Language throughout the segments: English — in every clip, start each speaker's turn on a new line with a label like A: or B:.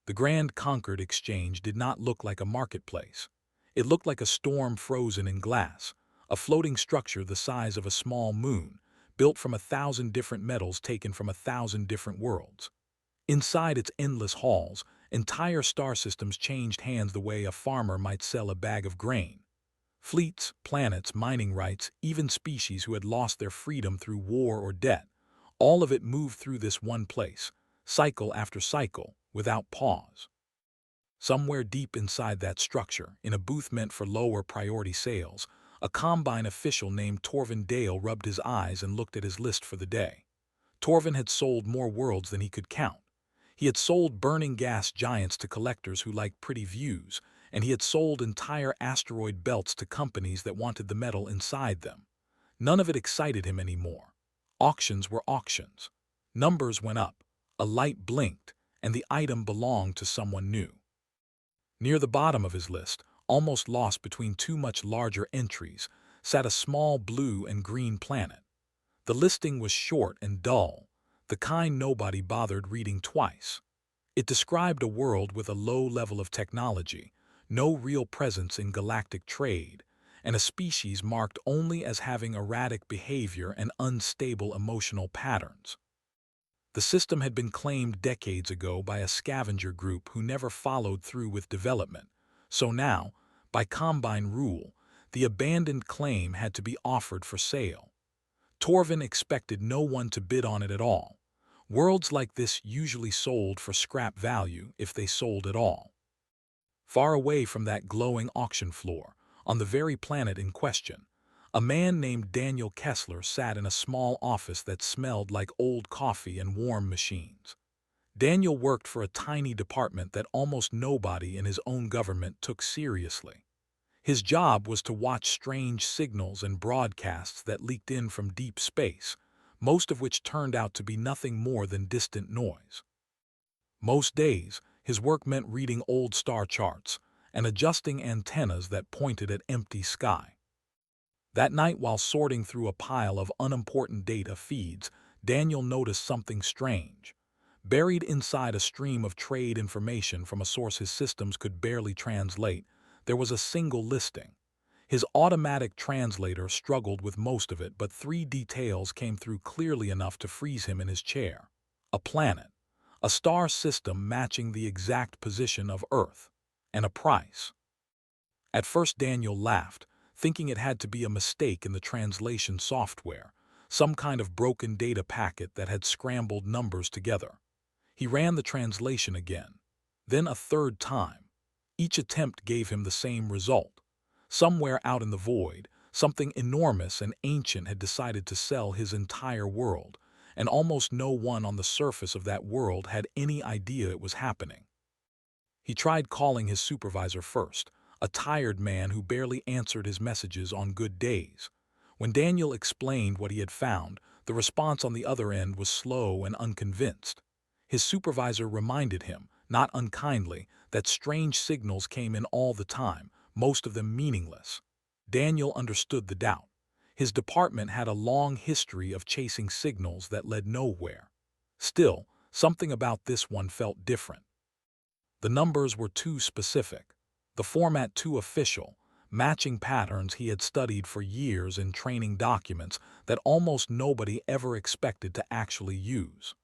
A: The Grand Concord Exchange did not look like a marketplace. It looked like a storm frozen in glass, a floating structure the size of a small moon, built from 1,000 different metals taken from 1,000 different worlds. Inside its endless halls, entire star systems changed hands the way a farmer might sell a bag of grain. Fleets, planets, mining rights, even species who had lost their freedom through war or debt, all of it moved through this one place, cycle after cycle, without pause. Somewhere deep inside that structure, in a booth meant for lower priority sales, a Combine official named Torvin Dale rubbed his eyes and looked at his list for the day. Torvin had sold more worlds than he could count. He had sold burning gas giants to collectors who liked pretty views, and he had sold entire asteroid belts to companies that wanted the metal inside them. None of it excited him anymore. Auctions were auctions. Numbers went up, a light blinked, and the item belonged to someone new. Near the bottom of his list, almost lost between two much larger entries, sat a small blue and green planet. The listing was short and dull, the kind nobody bothered reading twice. It described a world with a low level of technology, no real presence in galactic trade, and a species marked only as having erratic behavior and unstable emotional patterns. The system had been claimed decades ago by a scavenger group who never followed through with development, so now, by Combine rule, the abandoned claim had to be offered for sale. Torvin expected no one to bid on it at all. Worlds like this usually sold for scrap value if they sold at all. Far away from that glowing auction floor, on the very planet in question, a man named Daniel Kessler sat in a small office that smelled like old coffee and warm machines. Daniel worked for a tiny department that almost nobody in his own government took seriously. His job was to watch strange signals and broadcasts that leaked in from deep space, most of which turned out to be nothing more than distant noise. Most days, his work meant reading old star charts and adjusting antennas that pointed at empty sky. That night, while sorting through a pile of unimportant data feeds, Daniel noticed something strange. Buried inside a stream of trade information from a source his systems could barely translate, there was a single listing. His automatic translator struggled with most of it, but three details came through clearly enough to freeze him in his chair. A planet, a star system matching the exact position of Earth, and a price. At first Daniel laughed, thinking it had to be a mistake in the translation software, some kind of broken data packet that had scrambled numbers together. He ran the translation again, then a third time. Each attempt gave him the same result. Somewhere out in the void, something enormous and ancient had decided to sell his entire world, and almost no one on the surface of that world had any idea it was happening. He tried calling his supervisor first, a tired man who barely answered his messages on good days. When Daniel explained what he had found, the response on the other end was slow and unconvinced. His supervisor reminded him, not unkindly, that strange signals came in all the time, most of them meaningless. Daniel understood the doubt. His department had a long history of chasing signals that led nowhere. Still, something about this one felt different. The numbers were too specific, the format too official, matching patterns he had studied for years in training documents that almost nobody ever expected to actually use.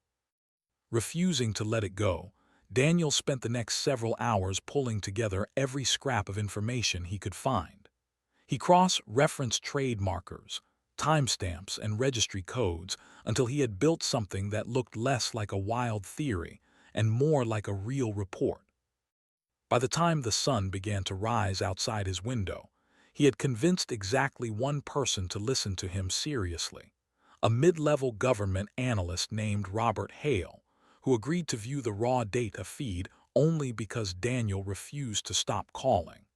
A: Refusing to let it go, Daniel spent the next several hours pulling together every scrap of information he could find. He cross-referenced trade markers, timestamps, and registry codes until he had built something that looked less like a wild theory and more like a real report. By the time the sun began to rise outside his window, he had convinced exactly one person to listen to him seriously, a mid-level government analyst named Robert Hale, who agreed to view the raw data feed only because Daniel refused to stop calling.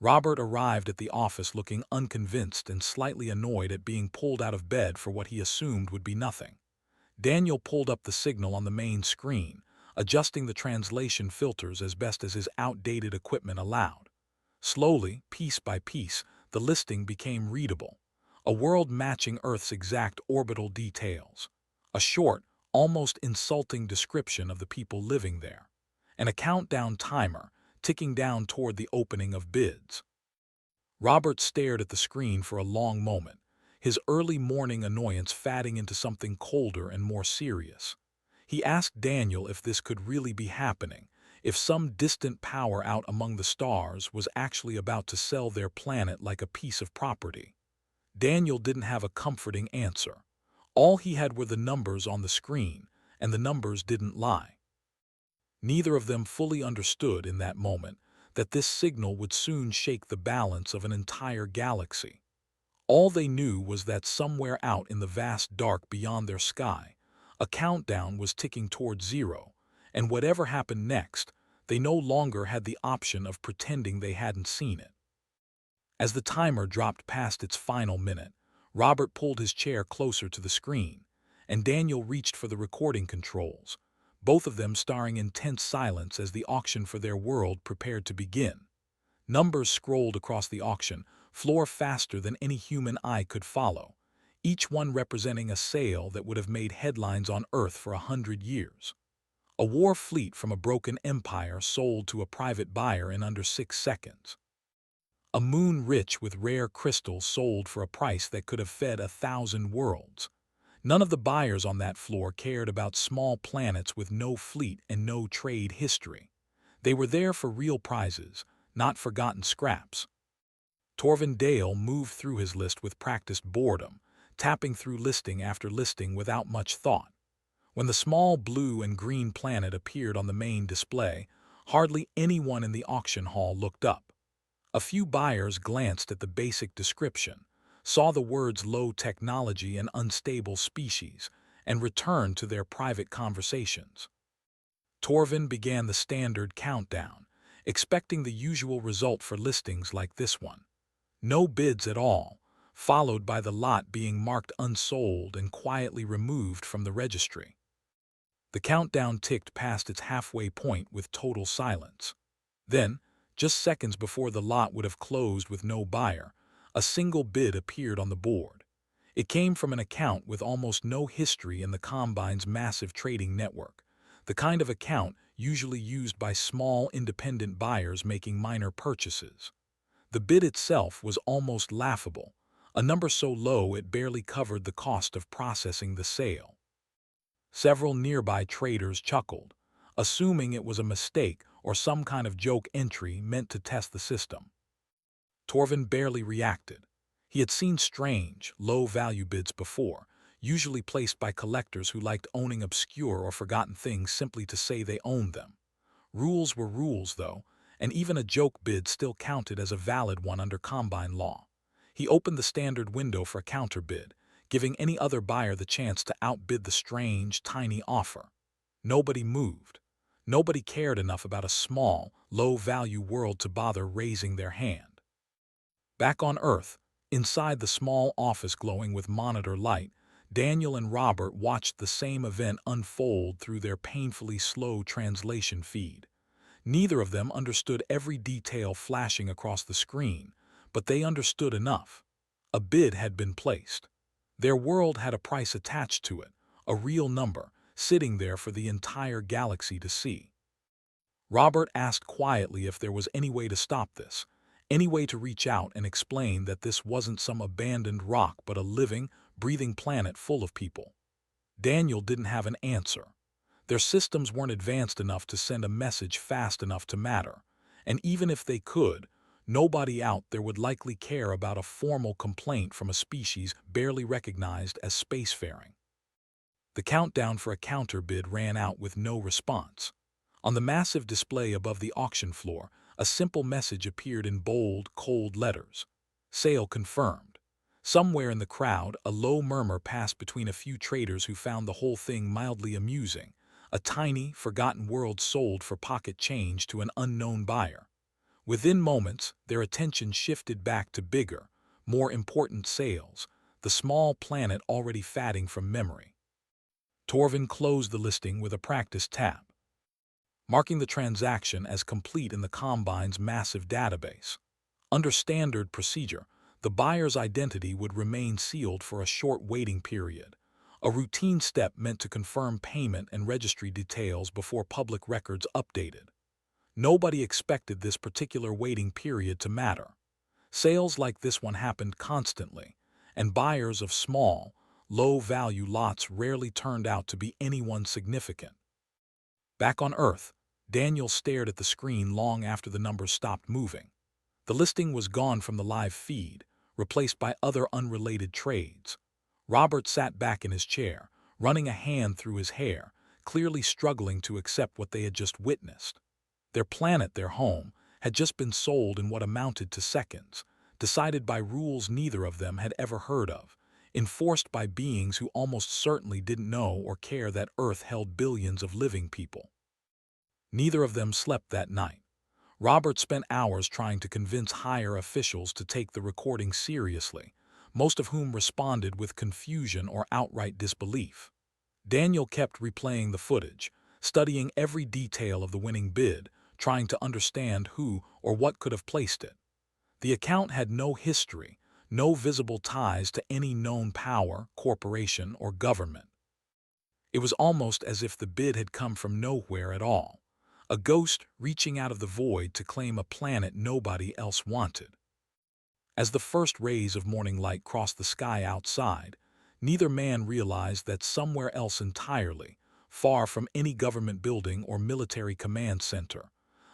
A: Robert arrived at the office looking unconvinced and slightly annoyed at being pulled out of bed for what he assumed would be nothing. Daniel pulled up the signal on the main screen, adjusting the translation filters as best as his outdated equipment allowed. Slowly, piece by piece, the listing became readable, a world matching Earth's exact orbital details. A short, almost insulting description of the people living there. and a countdown timer ticking down toward the opening of bids. Robert stared at the screen for a long moment, his early morning annoyance fading into something colder and more serious. He asked Daniel if this could really be happening, if some distant power out among the stars was actually about to sell their planet like a piece of property. Daniel didn't have a comforting answer. All he had were the numbers on the screen, and the numbers didn't lie. Neither of them fully understood in that moment that this signal would soon shake the balance of an entire galaxy. All they knew was that somewhere out in the vast dark beyond their sky, a countdown was ticking toward zero, and whatever happened next, they no longer had the option of pretending they hadn't seen it. As the timer dropped past its final minute, Robert pulled his chair closer to the screen, and Daniel reached for the recording controls, both of them staring in tense silence as the auction for their world prepared to begin. Numbers scrolled across the auction floor faster than any human eye could follow, each one representing a sale that would have made headlines on Earth for 100 years. A war fleet from a broken empire sold to a private buyer in under 6 seconds. A moon rich with rare crystals sold for a price that could have fed 1,000 worlds. None of the buyers on that floor cared about small planets with no fleet and no trade history. They were there for real prizes, not forgotten scraps. Torvin Dale moved through his list with practiced boredom, tapping through listing after listing without much thought. When the small blue and green planet appeared on the main display, hardly anyone in the auction hall looked up. A few buyers glanced at the basic description, saw the words low technology and unstable species, and returned to their private conversations. Torvin began the standard countdown, expecting the usual result for listings like this one. No bids at all, followed by the lot being marked unsold and quietly removed from the registry. The countdown ticked past its halfway point with total silence. Then, just seconds before the lot would have closed with no buyer, a single bid appeared on the board. It came from an account with almost no history in the Combine's massive trading network, the kind of account usually used by small independent buyers making minor purchases. The bid itself was almost laughable, a number so low it barely covered the cost of processing the sale. Several nearby traders chuckled, assuming it was a mistake or some kind of joke entry meant to test the system. Torvin barely reacted. He had seen strange, low-value bids before, usually placed by collectors who liked owning obscure or forgotten things simply to say they owned them. Rules were rules, though, and even a joke bid still counted as a valid one under Combine law. He opened the standard window for a counter bid, giving any other buyer the chance to outbid the strange, tiny offer. Nobody moved. Nobody cared enough about a small, low-value world to bother raising their hand. Back on Earth, inside the small office glowing with monitor light, Daniel and Robert watched the same event unfold through their painfully slow translation feed. Neither of them understood every detail flashing across the screen, but they understood enough. A bid had been placed. Their world had a price attached to it, a real number, sitting there for the entire galaxy to see. Robert asked quietly if there was any way to stop this, any way to reach out and explain that this wasn't some abandoned rock but a living, breathing planet full of people. Daniel didn't have an answer. Their systems weren't advanced enough to send a message fast enough to matter, and even if they could, nobody out there would likely care about a formal complaint from a species barely recognized as spacefaring. The countdown for a counter bid ran out with no response. On the massive display above the auction floor, a simple message appeared in bold, cold letters. Sale confirmed. Somewhere in the crowd, a low murmur passed between a few traders who found the whole thing mildly amusing. A tiny, forgotten world sold for pocket change to an unknown buyer. Within moments, their attention shifted back to bigger, more important sales, the small planet already fatting from memory. Torvin closed the listing with a practiced tap, marking the transaction as complete in the Combine's massive database. Under standard procedure, the buyer's identity would remain sealed for a short waiting period, a routine step meant to confirm payment and registry details before public records updated. Nobody expected this particular waiting period to matter. Sales like this one happened constantly, and buyers of small, low-value lots rarely turned out to be anyone significant. Back on Earth, Daniel stared at the screen long after the numbers stopped moving. The listing was gone from the live feed, replaced by other unrelated trades. Robert sat back in his chair, running a hand through his hair, clearly struggling to accept what they had just witnessed. Their planet, their home, had just been sold in what amounted to seconds, decided by rules neither of them had ever heard of, enforced by beings who almost certainly didn't know or care that Earth held billions of living people. Neither of them slept that night. Robert spent hours trying to convince higher officials to take the recording seriously, most of whom responded with confusion or outright disbelief. Daniel kept replaying the footage, studying every detail of the winning bid, trying to understand who or what could have placed it. The account had no history, no visible ties to any known power, corporation, or government. It was almost as if the bid had come from nowhere at all, a ghost reaching out of the void to claim a planet nobody else wanted. As the first rays of morning light crossed the sky outside, neither man realized that somewhere else entirely, far from any government building or military command center,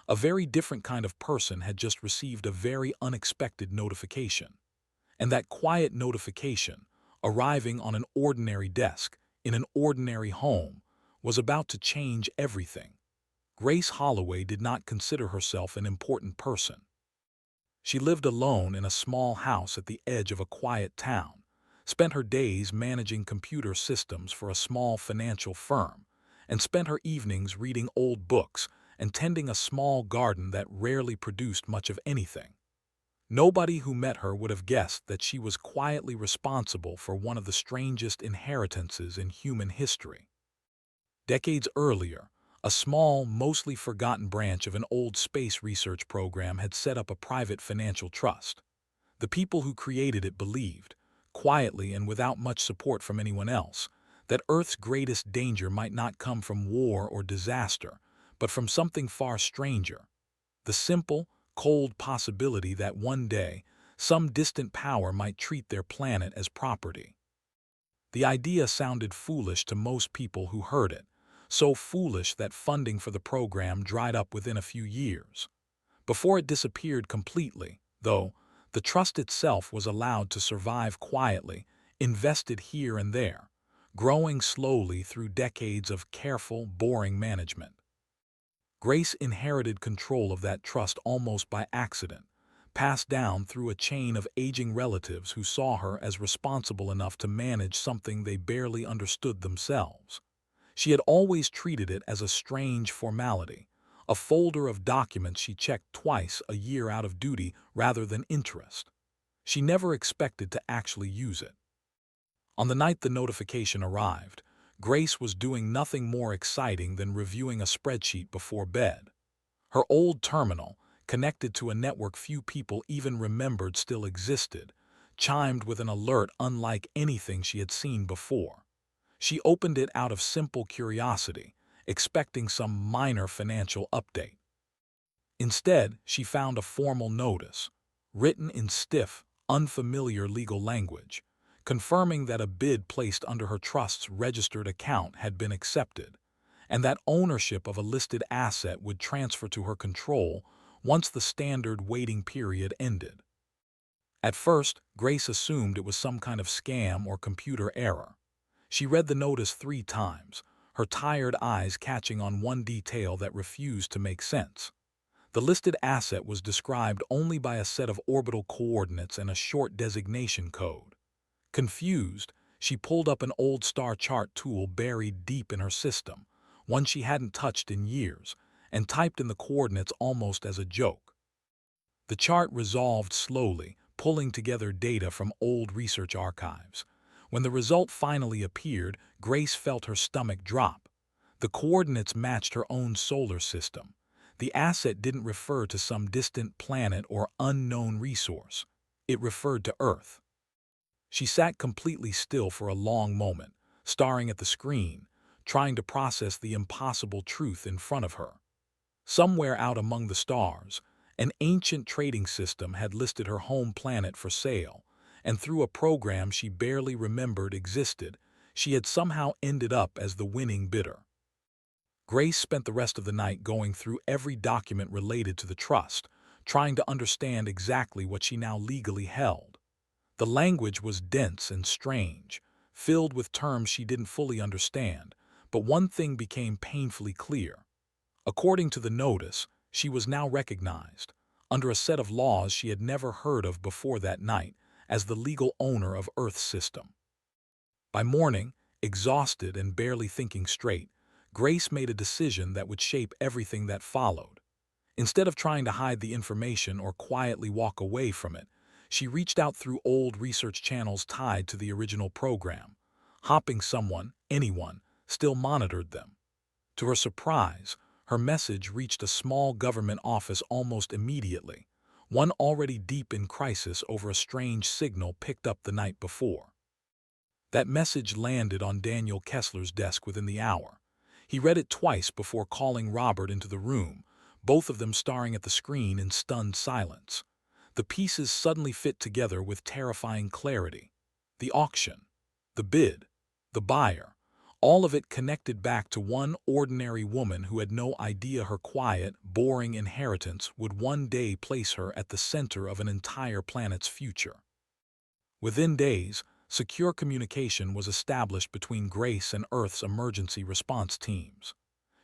A: a very different kind of person had just received a very unexpected notification. And that quiet notification, arriving on an ordinary desk, in an ordinary home, was about to change everything. Grace Holloway did not consider herself an important person. She lived alone in a small house at the edge of a quiet town, spent her days managing computer systems for a small financial firm, and spent her evenings reading old books and tending a small garden that rarely produced much of anything. Nobody who met her would have guessed that she was quietly responsible for one of the strangest inheritances in human history. Decades earlier, a small, mostly forgotten branch of an old space research program had set up a private financial trust. The people who created it believed, quietly and without much support from anyone else, that Earth's greatest danger might not come from war or disaster, but from something far stranger: the simple, cold possibility that one day, some distant power might treat their planet as property. The idea sounded foolish to most people who heard it, so foolish that funding for the program dried up within a few years. Before it disappeared completely, though, the trust itself was allowed to survive quietly, invested here and there, growing slowly through decades of careful, boring management. Grace inherited control of that trust almost by accident, passed down through a chain of aging relatives who saw her as responsible enough to manage something they barely understood themselves. She had always treated it as a strange formality, a folder of documents she checked twice a year out of duty rather than interest. She never expected to actually use it. On the night the notification arrived, Grace was doing nothing more exciting than reviewing a spreadsheet before bed. Her old terminal, connected to a network few people even remembered still existed, chimed with an alert unlike anything she had seen before. She opened it out of simple curiosity, expecting some minor financial update. Instead, she found a formal notice, written in stiff, unfamiliar legal language, confirming that a bid placed under her trust's registered account had been accepted, and that ownership of a listed asset would transfer to her control once the standard waiting period ended. At first, Grace assumed it was some kind of scam or computer error. She read the notice 3 times, her tired eyes catching on one detail that refused to make sense. The listed asset was described only by a set of orbital coordinates and a short designation code. Confused, she pulled up an old star chart tool buried deep in her system, one she hadn't touched in years, and typed in the coordinates almost as a joke. The chart resolved slowly, pulling together data from old research archives. When the result finally appeared, Grace felt her stomach drop. The coordinates matched her own solar system. The asset didn't refer to some distant planet or unknown resource. It referred to Earth. She sat completely still for a long moment, staring at the screen, trying to process the impossible truth in front of her. Somewhere out among the stars, an ancient trading system had listed her home planet for sale, and through a program she barely remembered existed, she had somehow ended up as the winning bidder. Grace spent the rest of the night going through every document related to the trust, trying to understand exactly what she now legally held. The language was dense and strange, filled with terms she didn't fully understand, but one thing became painfully clear. According to the notice, she was now recognized, under a set of laws she had never heard of before that night, as the legal owner of Earth's system. By morning, exhausted and barely thinking straight, Grace made a decision that would shape everything that followed. Instead of trying to hide the information or quietly walk away from it, she reached out through old research channels tied to the original program. Hoping someone, anyone, still monitored them. To her surprise, her message reached a small government office almost immediately, one already deep in crisis over a strange signal picked up the night before. That message landed on Daniel Kessler's desk within the hour. He read it twice before calling Robert into the room, both of them staring at the screen in stunned silence. The pieces suddenly fit together with terrifying clarity. The auction, the bid, the buyer, all of it connected back to one ordinary woman who had no idea her quiet, boring inheritance would one day place her at the center of an entire planet's future. Within days, secure communication was established between Grace and Earth's emergency response teams.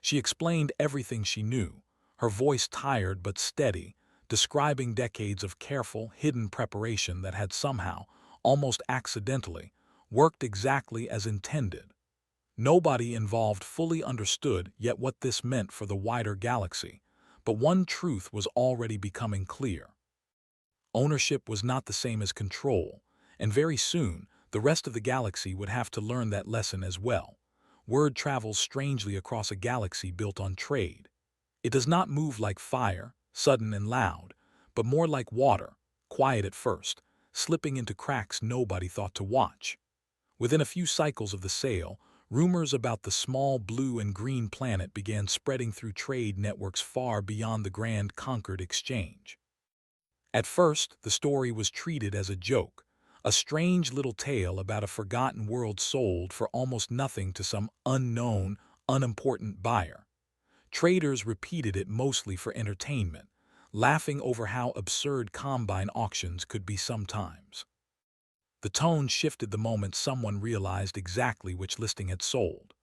A: She explained everything she knew, her voice tired but steady, describing decades of careful, hidden preparation that had somehow, almost accidentally, worked exactly as intended. Nobody involved fully understood yet what this meant for the wider galaxy, but one truth was already becoming clear. Ownership was not the same as control, and very soon, the rest of the galaxy would have to learn that lesson as well. Word travels strangely across a galaxy built on trade. It does not move like fire, sudden and loud, but more like water, quiet at first, slipping into cracks nobody thought to watch. Within a few cycles of the sale, rumors about the small blue and green planet began spreading through trade networks far beyond the grand conquered exchange. At first, the story was treated as a joke, a strange little tale about a forgotten world sold for almost nothing to some unknown, unimportant buyer. Traders repeated it mostly for entertainment, laughing over how absurd combine auctions could be sometimes. The tone shifted the moment someone realized exactly which listing had sold.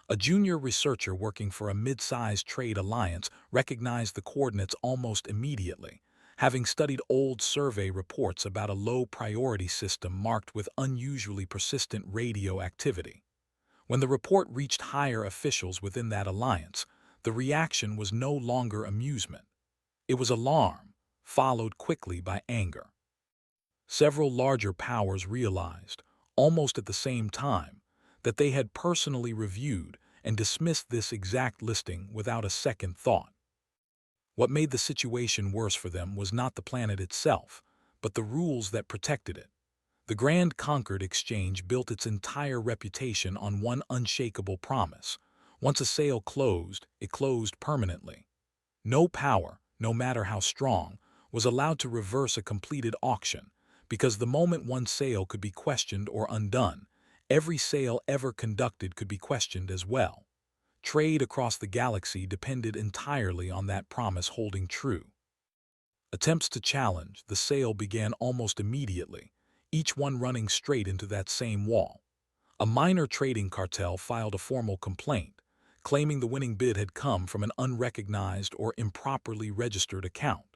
A: A junior researcher working for a mid-sized trade alliance recognized the coordinates almost immediately, having studied old survey reports about a low-priority system marked with unusually persistent radio activity. When the report reached higher officials within that alliance, the reaction was no longer amusement. It was alarm, followed quickly by anger. Several larger powers realized, almost at the same time, that they had personally reviewed and dismissed this exact listing without a second thought. What made the situation worse for them was not the planet itself, but the rules that protected it. The Grand Conquered Exchange built its entire reputation on one unshakable promise. Once a sale closed, it closed permanently. No power, no matter how strong, was allowed to reverse a completed auction, because the moment one sale could be questioned or undone, every sale ever conducted could be questioned as well. Trade across the galaxy depended entirely on that promise holding true. Attempts to challenge the sale began almost immediately, each one running straight into that same wall. A minor trading cartel filed a formal complaint, claiming the winning bid had come from an unrecognized or improperly registered account.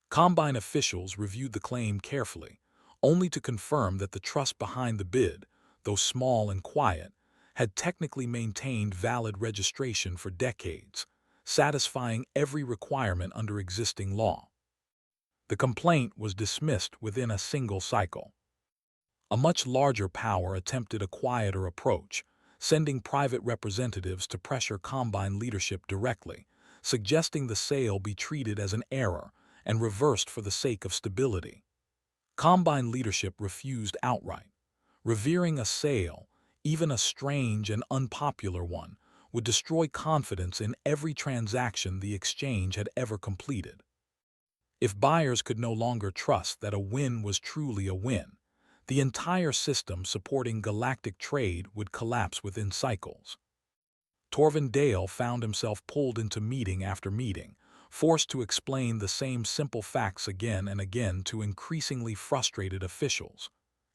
A: Combine officials reviewed the claim carefully, only to confirm that the trust behind the bid, though small and quiet, had technically maintained valid registration for decades, satisfying every requirement under existing law. The complaint was dismissed within a single cycle. A much larger power attempted a quieter approach, sending private representatives to pressure Combine leadership directly, suggesting the sale be treated as an error and reversed for the sake of stability. Combine leadership refused outright, revering a sale, even a strange and unpopular one, would destroy confidence in every transaction the exchange had ever completed. If buyers could no longer trust that a win was truly a win, the entire system supporting galactic trade would collapse within cycles. Torvin Dale found himself pulled into meeting after meeting, forced to explain the same simple facts again and again to increasingly frustrated officials.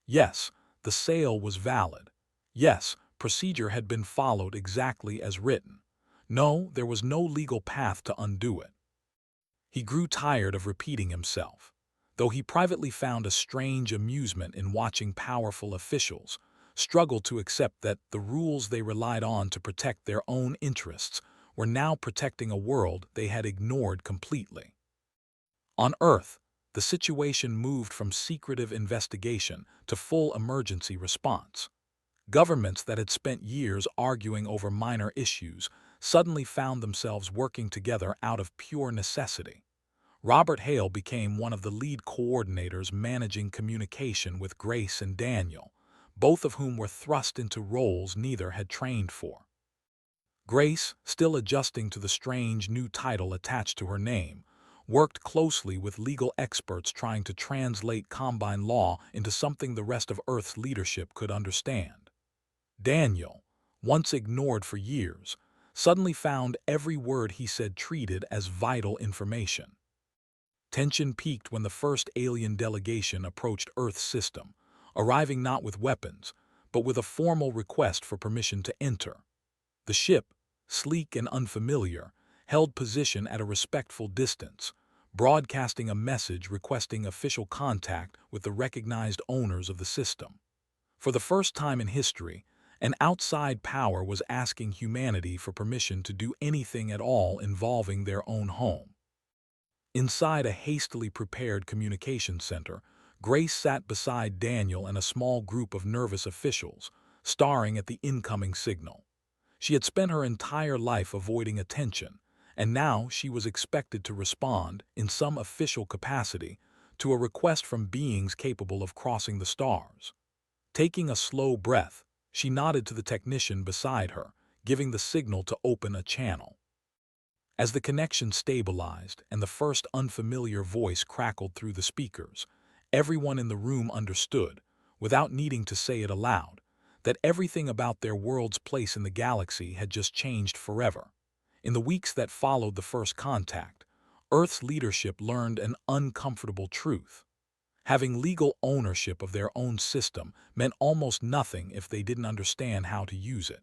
A: Yes, the sale was valid. Yes, procedure had been followed exactly as written. No, there was no legal path to undo it. He grew tired of repeating himself, though he privately found a strange amusement in watching powerful officials struggle to accept that the rules they relied on to protect their own interests were now protecting a world they had ignored completely. On Earth, the situation moved from secretive investigation to full emergency response. Governments that had spent years arguing over minor issues suddenly found themselves working together out of pure necessity. Robert Hale became one of the lead coordinators managing communication with Grace and Daniel, both of whom were thrust into roles neither had trained for. Grace, still adjusting to the strange new title attached to her name, worked closely with legal experts trying to translate Combine law into something the rest of Earth's leadership could understand. Daniel, once ignored for years, suddenly found every word he said treated as vital information. Tension peaked when the first alien delegation approached Earth's system, arriving not with weapons, but with a formal request for permission to enter. The ship, sleek and unfamiliar, held position at a respectful distance, broadcasting a message requesting official contact with the recognized owners of the system. For the first time in history, an outside power was asking humanity for permission to do anything at all involving their own home. Inside a hastily prepared communication center, Grace sat beside Daniel and a small group of nervous officials, staring at the incoming signal. She had spent her entire life avoiding attention, and now she was expected to respond, in some official capacity, to a request from beings capable of crossing the stars. Taking a slow breath, she nodded to the technician beside her, giving the signal to open a channel. As the connection stabilized and the first unfamiliar voice crackled through the speakers, everyone in the room understood, without needing to say it aloud, that everything about their world's place in the galaxy had just changed forever. In the weeks that followed the first contact, Earth's leadership learned an uncomfortable truth. Having legal ownership of their own system meant almost nothing if they didn't understand how to use it.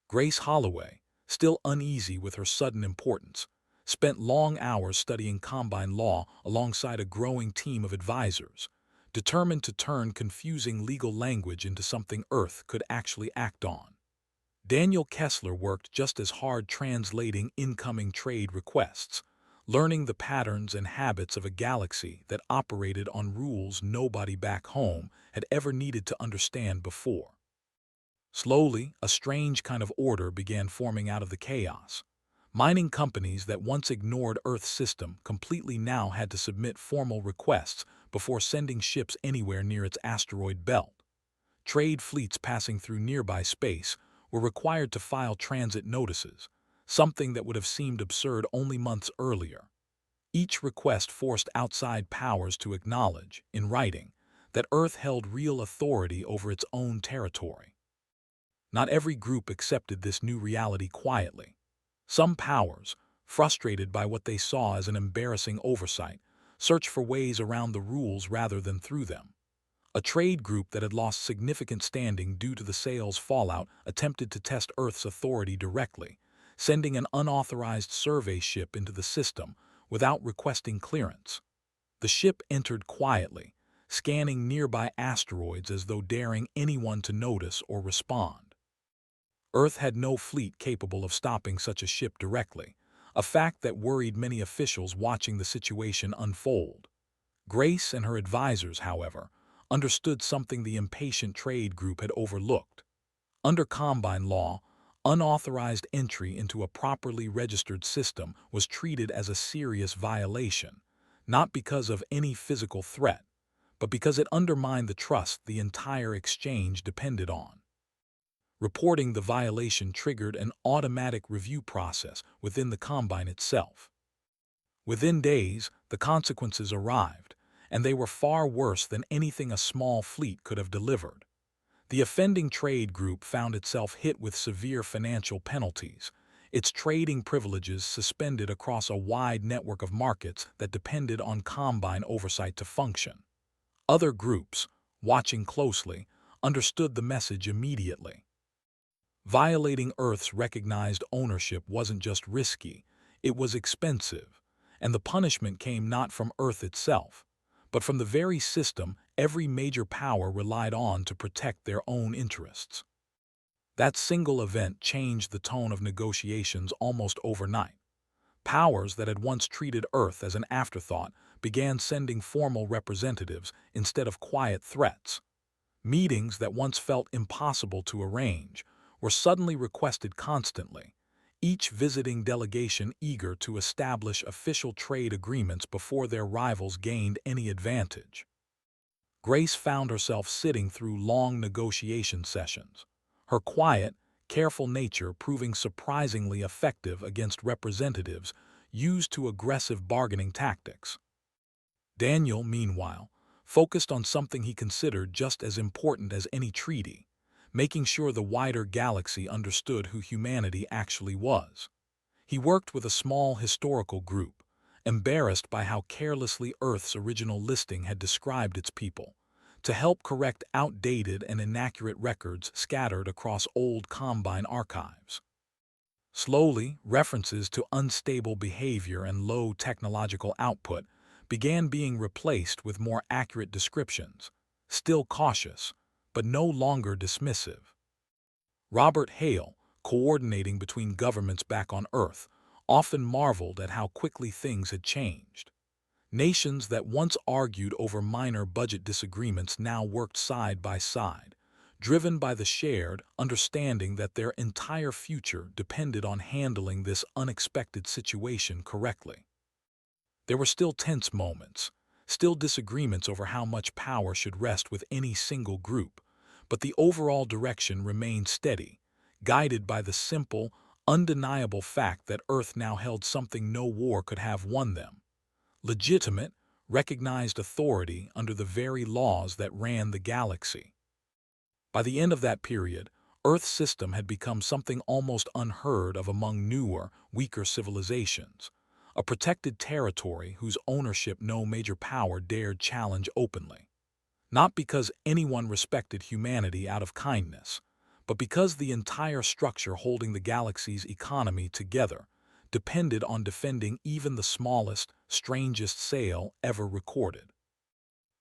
A: Grace Holloway, still uneasy with her sudden importance, spent long hours studying Combine law alongside a growing team of advisors, determined to turn confusing legal language into something Earth could actually act on. Daniel Kessler worked just as hard translating incoming trade requests, learning the patterns and habits of a galaxy that operated on rules nobody back home had ever needed to understand before. Slowly, a strange kind of order began forming out of the chaos. Mining companies that once ignored Earth's system completely now had to submit formal requests before sending ships anywhere near its asteroid belt. Trade fleets passing through nearby space were required to file transit notices, something that would have seemed absurd only months earlier. Each request forced outside powers to acknowledge, in writing, that Earth held real authority over its own territory. Not every group accepted this new reality quietly. Some powers, frustrated by what they saw as an embarrassing oversight, searched for ways around the rules rather than through them. A trade group that had lost significant standing due to the sales fallout attempted to test Earth's authority directly, sending an unauthorized survey ship into the system without requesting clearance. The ship entered quietly, scanning nearby asteroids as though daring anyone to notice or respond. Earth had no fleet capable of stopping such a ship directly, a fact that worried many officials watching the situation unfold. Grace and her advisors, however, understood something the impatient trade group had overlooked. Under Combine law, unauthorized entry into a properly registered system was treated as a serious violation, not because of any physical threat, but because it undermined the trust the entire exchange depended on. Reporting the violation triggered an automatic review process within the Combine itself. Within days, the consequences arrived, and they were far worse than anything a small fleet could have delivered. The offending trade group found itself hit with severe financial penalties, its trading privileges suspended across a wide network of markets that depended on Combine oversight to function. Other groups, watching closely, understood the message immediately. Violating Earth's recognized ownership wasn't just risky, it was expensive, and the punishment came not from Earth itself, but from the very system every major power relied on to protect their own interests. That single event changed the tone of negotiations almost overnight. Powers that had once treated Earth as an afterthought began sending formal representatives instead of quiet threats. Meetings that once felt impossible to arrange were suddenly requested constantly, each visiting delegation eager to establish official trade agreements before their rivals gained any advantage. Grace found herself sitting through long negotiation sessions, her quiet, careful nature proving surprisingly effective against representatives used to aggressive bargaining tactics. Daniel, meanwhile, focused on something he considered just as important as any treaty, making sure the wider galaxy understood who humanity actually was. He worked with a small historical group, embarrassed by how carelessly Earth's original listing had described its people, to help correct outdated and inaccurate records scattered across old Combine archives. Slowly, references to unstable behavior and low technological output began being replaced with more accurate descriptions, still cautious, but no longer dismissive. Robert Hale, coordinating between governments back on Earth, often marveled at how quickly things had changed. Nations that once argued over minor budget disagreements now worked side by side, driven by the shared understanding that their entire future depended on handling this unexpected situation correctly. There were still tense moments, still disagreements over how much power should rest with any single group, but the overall direction remained steady, guided by the simple, undeniable fact that Earth now held something no war could have won them: legitimate, recognized authority under the very laws that ran the galaxy. By the end of that period, Earth's system had become something almost unheard of among newer, weaker civilizations, a protected territory whose ownership no major power dared challenge openly. Not because anyone respected humanity out of kindness, but because the entire structure holding the galaxy's economy together depended on defending even the smallest, strangest sale ever recorded.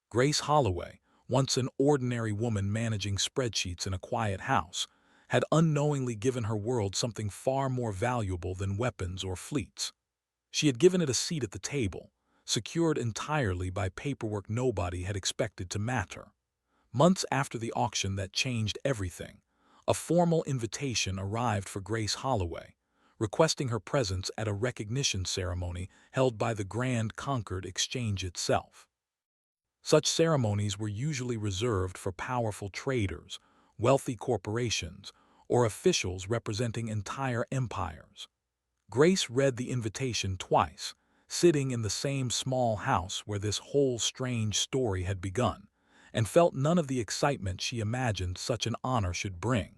A: Grace Holloway, once an ordinary woman managing spreadsheets in a quiet house, had unknowingly given her world something far more valuable than weapons or fleets. She had given it a seat at the table, secured entirely by paperwork nobody had expected to matter. Months after the auction that changed everything, a formal invitation arrived for Grace Holloway, requesting her presence at a recognition ceremony held by the Grand Concord Exchange itself. Such ceremonies were usually reserved for powerful traders, wealthy corporations, or officials representing entire empires. Grace read the invitation twice, sitting in the same small house where this whole strange story had begun, and felt none of the excitement she imagined such an honor should bring.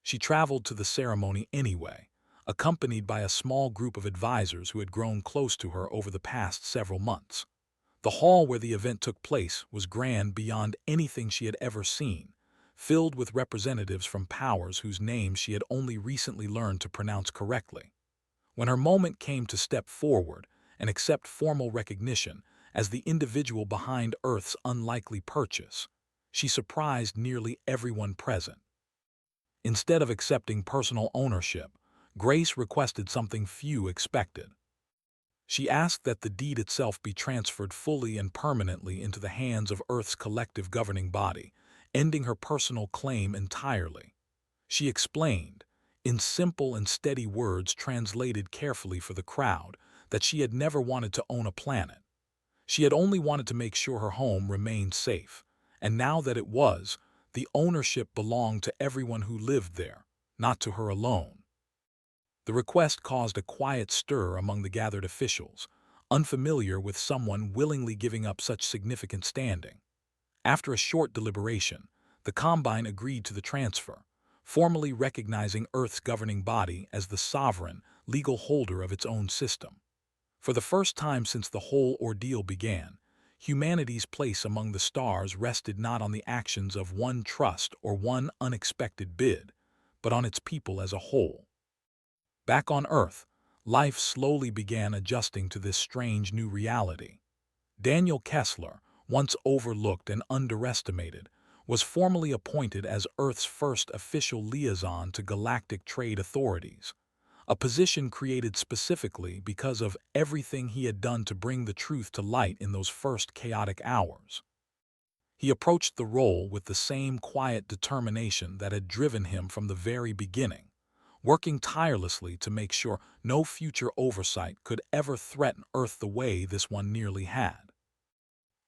A: She traveled to the ceremony anyway, accompanied by a small group of advisors who had grown close to her over the past several months. The hall where the event took place was grand beyond anything she had ever seen, filled with representatives from powers whose names she had only recently learned to pronounce correctly. When her moment came to step forward and accept formal recognition as the individual behind Earth's unlikely purchase, she surprised nearly everyone present. Instead of accepting personal ownership, Grace requested something few expected. She asked that the deed itself be transferred fully and permanently into the hands of Earth's collective governing body, ending her personal claim entirely. She explained, in simple and steady words translated carefully for the crowd, that she had never wanted to own a planet. She had only wanted to make sure her home remained safe, and now that it was, The ownership belonged to everyone who lived there, not to her alone. The request caused a quiet stir among the gathered officials, unfamiliar with someone willingly giving up such significant standing. After a short deliberation, the Combine agreed to the transfer, formally recognizing Earth's governing body as the sovereign, legal holder of its own system. For the first time since the whole ordeal began, humanity's place among the stars rested not on the actions of one trust or one unexpected bid, but on its people as a whole. Back on Earth, life slowly began adjusting to this strange new reality. Daniel Kessler, once overlooked and underestimated, was formally appointed as Earth's first official liaison to galactic trade authorities, a position created specifically because of everything he had done to bring the truth to light in those first chaotic hours. He approached the role with the same quiet determination that had driven him from the very beginning, working tirelessly to make sure no future oversight could ever threaten Earth the way this one nearly had.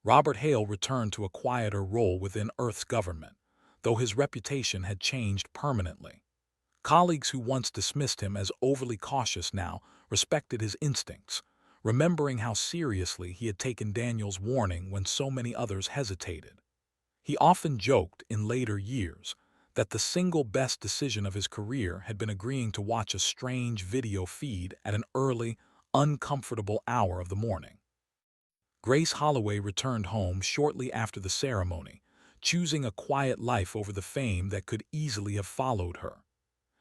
A: Robert Hale returned to a quieter role within Earth's government, though his reputation had changed permanently. Colleagues who once dismissed him as overly cautious now respected his instincts, remembering how seriously he had taken Daniel's warning when so many others hesitated. He often joked in later years that the single best decision of his career had been agreeing to watch a strange video feed at an early, uncomfortable hour of the morning. Grace Holloway returned home shortly after the ceremony, choosing a quiet life over the fame that could easily have followed her.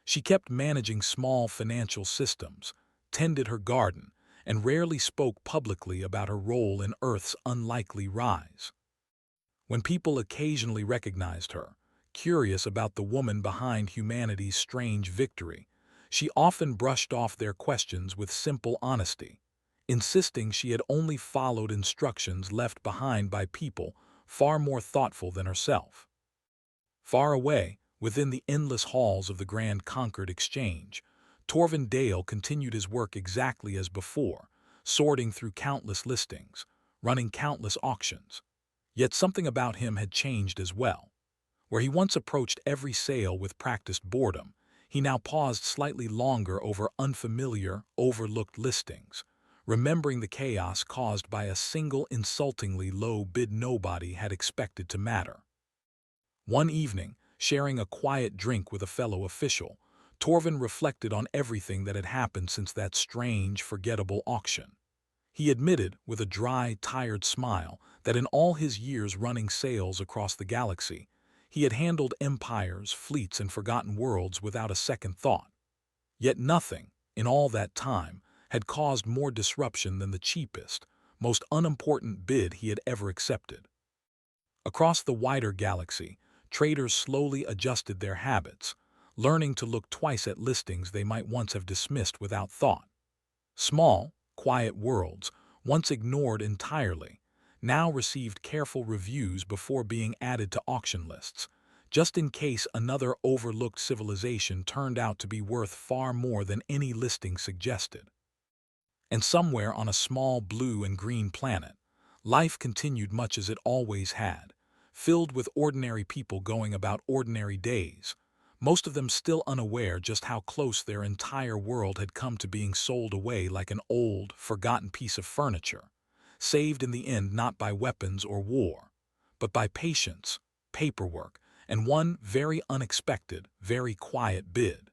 A: She kept managing small financial systems, tended her garden, and rarely spoke publicly about her role in Earth's unlikely rise. When people occasionally recognized her, curious about the woman behind humanity's strange victory, she often brushed off their questions with simple honesty, insisting she had only followed instructions left behind by people far more thoughtful than herself. Far away, within the endless halls of the Grand Concord Exchange, Torvin Dale continued his work exactly as before, sorting through countless listings, running countless auctions. Yet something about him had changed as well. Where he once approached every sale with practiced boredom, he now paused slightly longer over unfamiliar, overlooked listings, remembering the chaos caused by a single insultingly low bid nobody had expected to matter. One evening, sharing a quiet drink with a fellow official, Torvin reflected on everything that had happened since that strange, forgettable auction. He admitted, with a dry, tired smile, that in all his years running sales across the galaxy, he had handled empires, fleets, and forgotten worlds without a second thought. Yet nothing, in all that time, had caused more disruption than the cheapest, most unimportant bid he had ever accepted. Across the wider galaxy, traders slowly adjusted their habits, learning to look twice at listings they might once have dismissed without thought. Small, quiet worlds, once ignored entirely, now received careful reviews before being added to auction lists, just in case another overlooked civilization turned out to be worth far more than any listing suggested. And somewhere on a small blue and green planet, life continued much as it always had, filled with ordinary people going about ordinary days, most of them still unaware just how close their entire world had come to being sold away like an old, forgotten piece of furniture, saved in the end not by weapons or war, but by patience, paperwork, and one very unexpected, very quiet bid.